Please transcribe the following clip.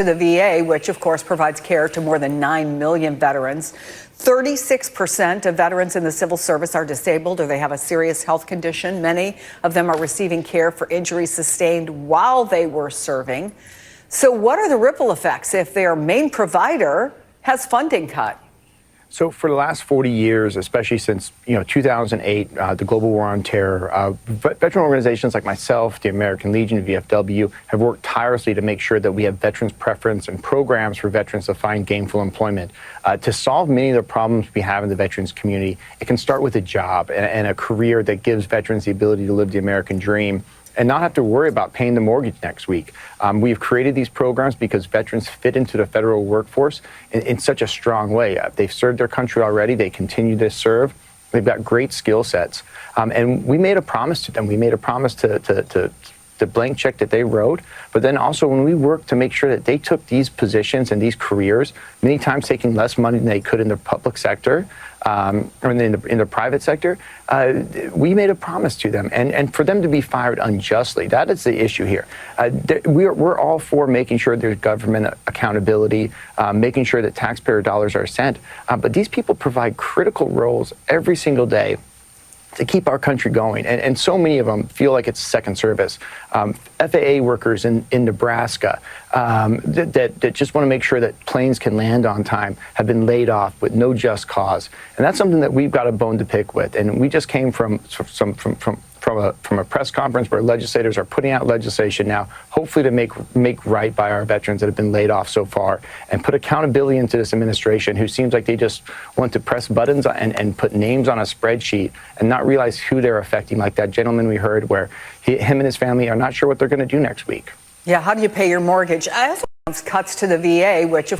To the VA, which of course provides care to more than 9 million veterans. 36% of veterans in the civil service are disabled or they have a serious health condition. Many of them are receiving care for injuries sustained while they were serving. So what are the ripple effects if their main provider has funding cut? So for the last 40 years, especially since 2008, the global war on terror, veteran organizations like myself, the American Legion, VFW, have worked tirelessly to make sure that we have veterans preference and programs for veterans to find gainful employment. To solve many of the problems we have in the veterans community, it can start with a job and a career that gives veterans the ability to live the American dream and not have to worry about paying the mortgage next week. We've created these programs because veterans fit into the federal workforce in such a strong way. They've served their country already. They continue to serve. They've got great skill sets. And we made a promise to them. We made a promise to the blank check that they wrote, but then also when we worked to make sure that they took these positions and these careers, many times taking less money than they could in the public sector, or in the private sector, we made a promise to them. And for them to be fired unjustly, that is the issue here. We're all for making sure there's government accountability, making sure that taxpayer dollars are sent, but these people provide critical roles every single day to keep our country going. And so many of them feel like it's second service. FAA workers in Nebraska that just want to make sure that planes can land on time have been laid off with no just cause. And that's something that we've got a bone to pick with. And we just came from a press conference where legislators are putting out legislation now, hopefully to make right by our veterans that have been laid off so far and put accountability into this administration who seems like they just want to press buttons and put names on a spreadsheet and not realize who they're affecting, like that gentleman we heard where him and his family are not sure what they're going to do next week. Yeah, how do you pay your mortgage? I also announced cuts to the VA, which of